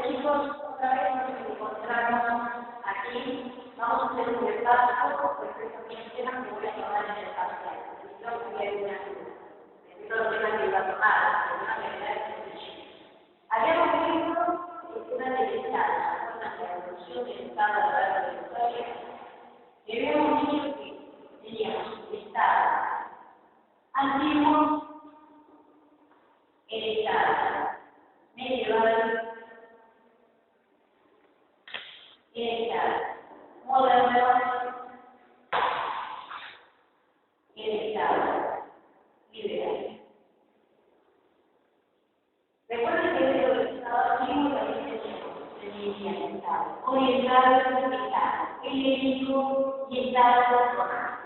Bueno, chicos, otra vez nos encontramos aquí. Vamos a hacer un repaso, porque también temas que voy a tomar en el parcial. Creo que hay una duda. Espero los temas que iba a tomar, de una manera sencilla. Habíamos visto una del Estado, la evolución del Estado a lo largo de la historia. Y habíamos dicho que teníamos Estado antiguo, el Estado medieval, el Estado moderno, el Estado liberal. Recuerden que dentro del Estado antiguo también tenemos el Estado oriental, Estado helénico y Estado romano.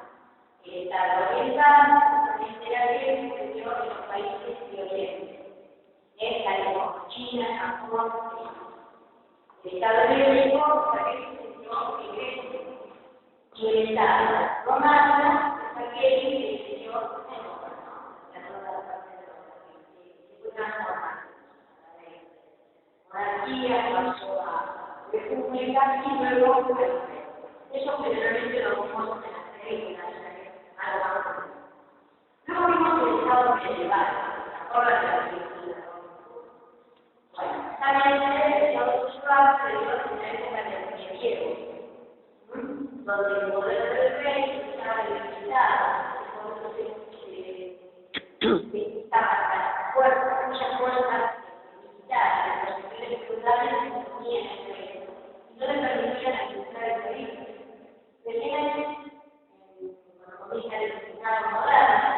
El Estado oriental era el que se dio en los países de Oriente, tal como China, Japón, el Estado helénico también se dio en Grecia, y el Estado romano es aquel que se dio en Roma, en toda la parte de Roma, que fue transformado. Monarquía pasó a república y luego a imperio. Eso generalmente lo vemos en las películas, algo más. Luego vimos el Estado medieval, la obra de la película. Bueno, también el Estado medieval se dio en la época del medievo, donde el poder del rey estaba debilitado, estaba fuerza, muchas fuerzas militares, los sectores feudales no tenían el rey, y no le permitían administrar el país. Tenían comienza el Estado moderno,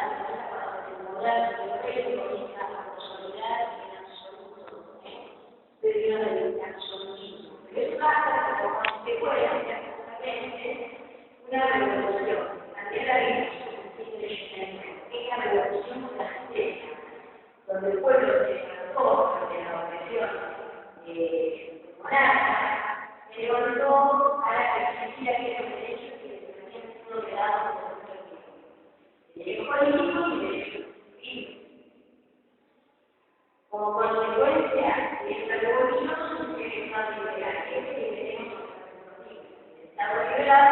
el moderno del rey comienza a consolidar en absoluto, debido al absolutismo. Pero eso pasa como consecuencia, justamente, una revolución. También la esta revolución francesa, donde el pueblo se levantó ante la opresión monárquica, se levantó para exigir aquellos derechos que les habían sido dados por el pueblo. Derecho político y derecho civil. Como consecuencia de esta revolución surge el Estado liberal, que es el que tenemos el Estado liberal,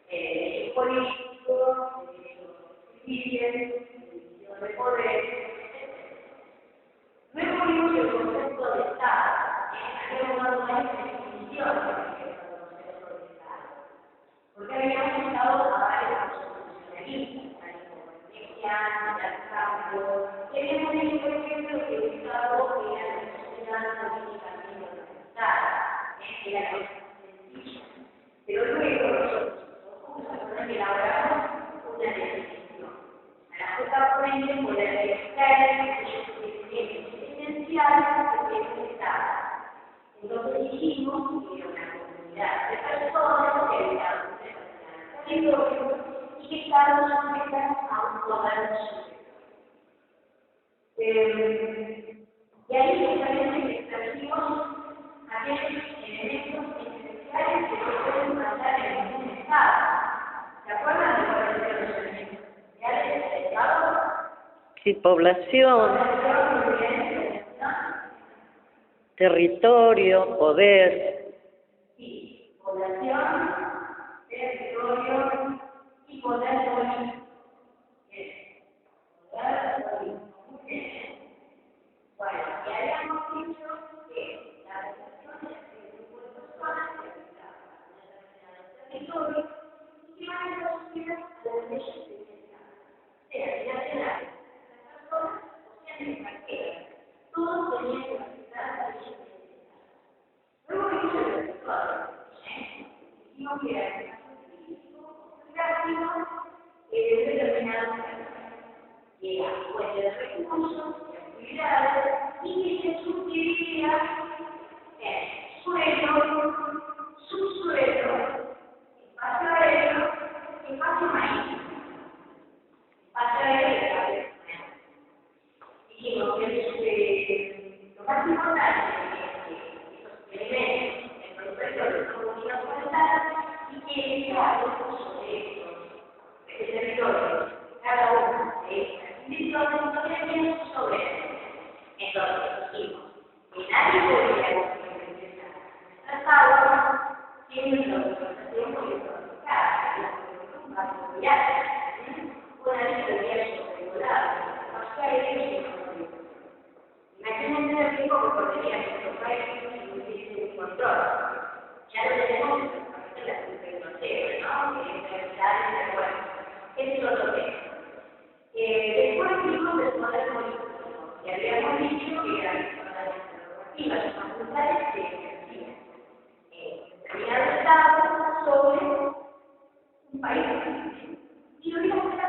derecho político, derecho civil, división de poder, etc. Luego vimos el concepto de Estado, habíamos dado una definición del concepto de Estado, porque habíamos estado a varios constitucionalistas, como Mexicano, Cambio, y habíamos dicho, por ejemplo, que el Estado era una sociedad políticamente organizada, era cosa sencilla. Pero luego nosotros elaboramos una definición. A la cual pueden poder extraer elementos esenciales de este Estado. Entonces dijimos que era una comunidad de personas que habitaban en el territorio y que estaban sujetas a un gobierno superior. Y ahí justamente extrajimos aquellos elementos esenciales que se pueden pasar en un Estado. ¿Se acuerdan de cuáles son los elementos esenciales del Estado? Sí, población, territorio, poder. Sí, población, territorio y poder político. Poder político. Bueno, y habíamos dicho que la relación entre el grupo de personas que habitaban en un determinado territorio y que iban a asumir a las leyes de Estado, sean nacionales, las personas o sean extranjeras. Todos tenían que respetar las leyes de Estado. Luego vimos el territorio. Dijimos que era el espacio físico, geográfico, de determinado territorio. Que era fuente de recursos, y que se subdividía en suelo, subsuelo, espacio aéreo y espacio marítimo. Espacio aéreo y dijimos que lo más importante es que estos elementos, el proceso de comunicación y que podría tratado tiene una organización muy sofisticada, más mundial, una lista regular, más que imagínense el tiempo que podría nuestro país si no hubiese control. Ya lo tenemos en la tecnología, ¿no? Que es bueno. Ese es otro tema. Después vimos el poder político, que habíamos dicho que eran las facultades que ejercían determinado Estado sobre un país. Y lo mismo que era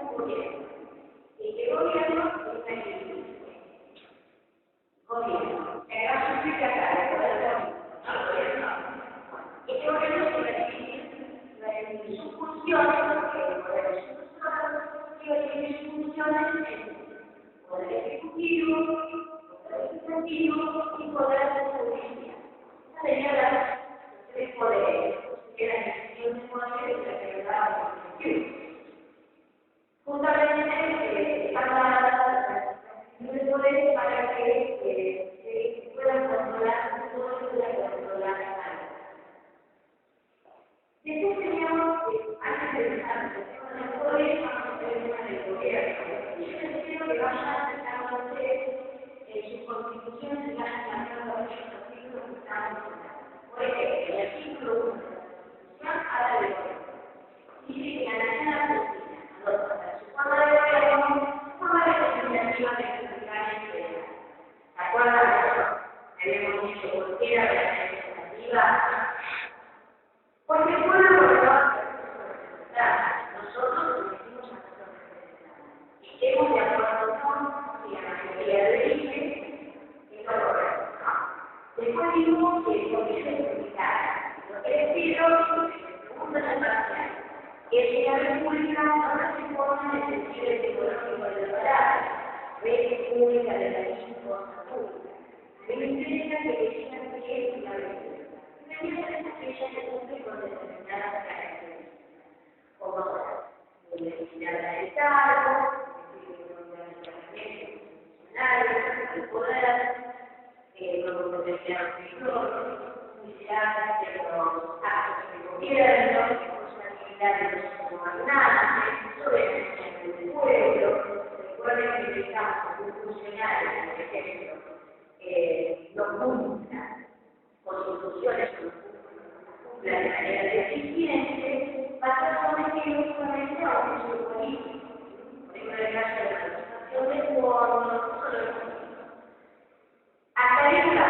un gobierno. ¿Qué gobierno? Gobierno. En la justicia acá, el poder político, no el gobierno. Este gobierno tiene sus funciones, el poder tiene sus funciones en poder ejecutivo, poder legislativo y poder judicial. Esa sería la tres poderes, que la gestión de poder y la que da la gestión. Justamente están dadas las poderes para que se puedan controlar todo lo que la controlar algo. Después teníamos, antes de empezar el tema de los poderes, vamos a ver el tema del gobierno. Yo les quiero que vayan a ustedes sus constituciones y vayan cambiando los artículos que están mencionando. Por ejemplo, el artículo 1 de la Constitución habla de gobierno. Dice que la nación argentina adopta su forma de gobierno, forma representativa de republicanos y federales. ¿Se acuerdan de eso? Habíamos dicho por qué era la representativa. Porque el pueblo gobernado nosotros elegimos a nuestros representantes. Y estemos de acuerdo con si la mayoría lo elige, es lo correcto, ¿no? Después vimos que el gobierno es republicano. Lo que les pido es que se pregunten al parcial. Que la república no se forma en el sentido ecológico de liberal, república de la misma cosa pública. A mí me interesa que digan qué es la república. Aquella que cumple con determinadas características, como la legitimidad del Estado, el poder, como protección de los actos de gobierno, responsabilidad de los gobernantes, soberanía del pueblo. Recuerden que estamos con un funcionario, por ejemplo, no cumpla con sus funciones, la de manera deficiente, va a ser sometido solamente a un uso político. Por ejemplo, en el caso de la administración de fondos, solo el político. Hasta ahí está.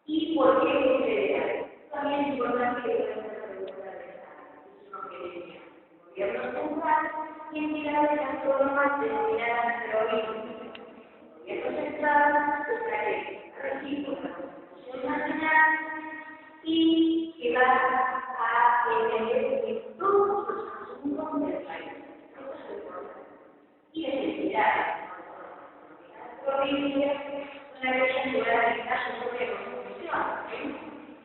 ¿Y por qué sucede? También es importante que veamos la pregunta del Estado. Es uno que decía, el gobierno central tiene las formas denominadas provincias. El gobierno central establece recibos la Constitución Nacional y que va a entender que todos los asuntos del país, y necesidades, las provincias, una ley lugar de su propia constitución,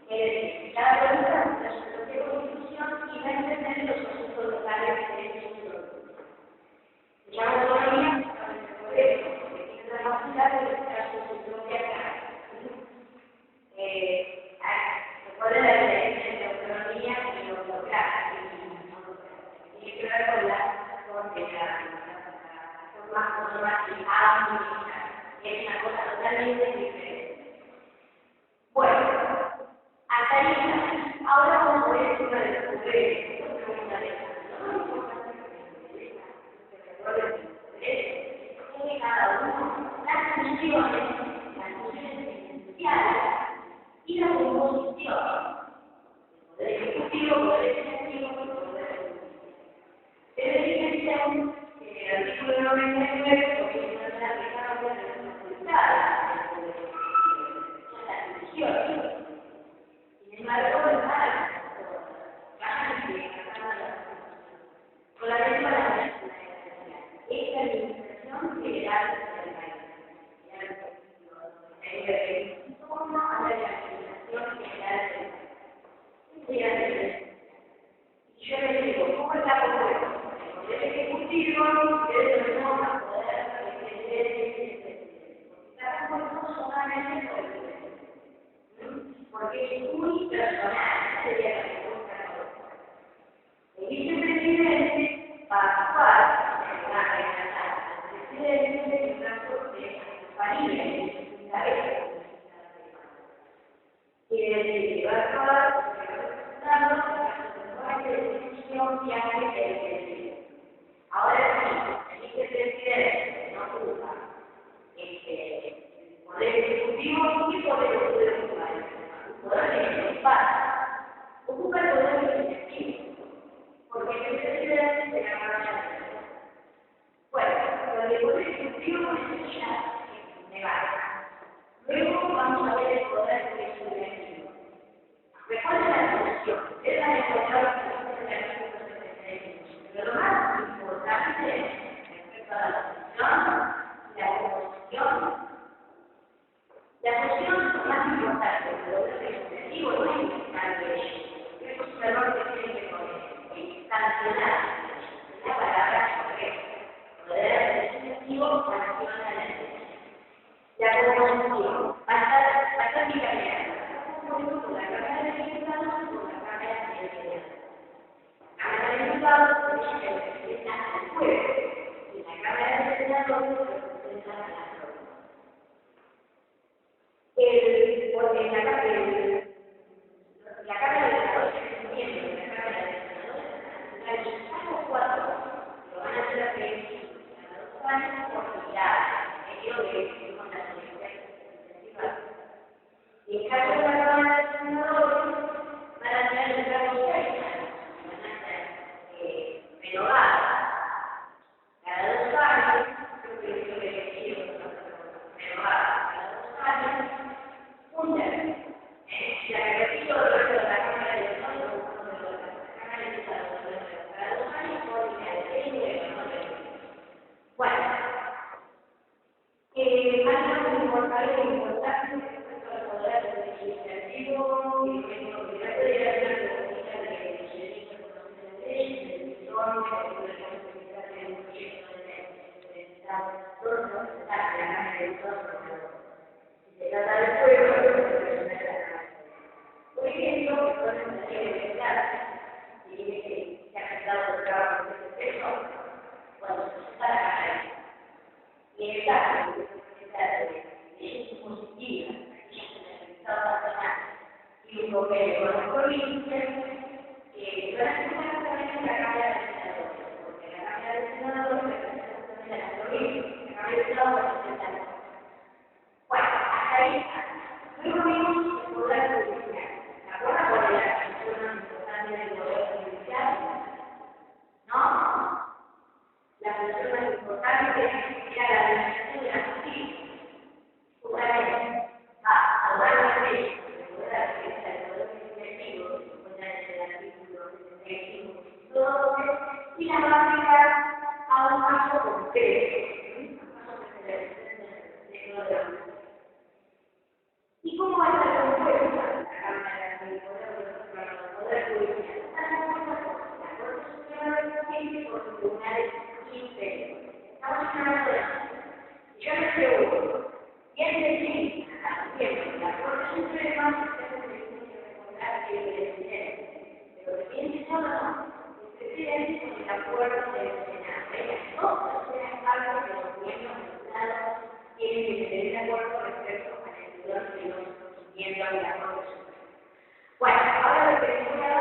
es decir, cada provincia tendrá su propia constitución y va a entender los asuntos locales de esos provincias. La autonomía porque tiene la capacidad de estar su propia cara. Recuerden la diferencia entre autonomía y autocracia. Tiene que ver con la forma administrar. Es una cosa totalmente diferente. Bueno, hasta ahí está. Ahora vamos a ver el tema de los poderes. Esto es pregunta de lo más importante que me recuerden de cada uno, las funciones esenciales y la composición. Poder ejecutivo, poder legislativo y poder judicial. Se evidencian en el artículo 99, porque es una de las que habla de las facultades de la función. Sin embargo, no es nada. Con la misma es la administración general del país. solamente por el presidente, porque es muy personal, sería la pregunta. El vicepresidente va a actuar, va a reemplazar al presidente en caso de familia y cabeza. Quiere decir que va a actuar representando la decisión que hace el presidente. Ahora sí, el vicepresidente no ocupa el poder ejecutivo y el poder judicial. El poder ejecutivo ocupa el poder legislativo, porque el presidente se llama la ley. Bueno, pero el poder ejecutivo necesita negar. Luego vamos a ver el poder legislativo. Recuerden la discusión, es la necesidad pero lo más importante respecto a la composición, la cuestión más importante del poder legislativo no es importante, es un error que tiene que poner, es sancionar la palabra correcta. Poder legislativo sanciona la ley. La composición va a estar bicameral, con la Cámara de Diputados y con la Cámara de Senadores. La Cámara de Diputados representa al pueblo y la Cámara de Senadores representa a la provincia. La Cámara de Senadores es miembro de la Cámara de Senadores, los 4 lo van a hacer a 25, a 2 años por mirar, ello de con las universidades. Y en caso de la Cámara de Senadores, van a tener el grado 6 años, van a ser renovados. Cada 2 años, creo que es elegido, renovados. Cada 2 años, un tercio. Y la que repito, el resto de la Cámara de Senadores, la Cámara de Senadores, cada 2 años, por bueno, algo importante respecto al poder legislativo y que nos obliga a la política de leyes, de leyes, de un proyecto de Estado, todos los representantes de la Cámara de Diputados, se trata del pueblo, por ejemplo, que son las leyes de Estado, y que se ha afectado el trabajo de este sector, cuando se presenta la Cámara y en el caso de que se trata de leyes impositivas, el Estado nacional y un convenio con las provincias, van a escuchar también en la Cámara de Senadores, porque la Cámara de Senadores representa también a las provincias, la Cámara de Senadores representa a las provincias. Bueno, hasta ahí está. Luego vimos el poder judicial. ¿Se acuerdan cuál era la función más importante del poder judicial? ¿No? La función más importante era la administración de la justicia. Justamente, a hablar de ley, de poder acceder al poder legislativo, se encuentra en el artículo 75 y la va a aplicar a un caso concreto. ¿Y cómo va a estar compuesta la Cámara de Poder Judicial? La Corte Suprema de Justicia por los tribunales inferiores. Estamos hablando de eso. Yo les pregunto, ¿quién define también la Corte Suprema se tiene que recordar que el presidente? Pero depende solo no. El presidente con el acuerdo del Senado. Todas las partes de los miembros del Senado tienen que tener el acuerdo respecto a la elección de los miembros de la Corte Suprema. Bueno, ahora lo que les voy a dar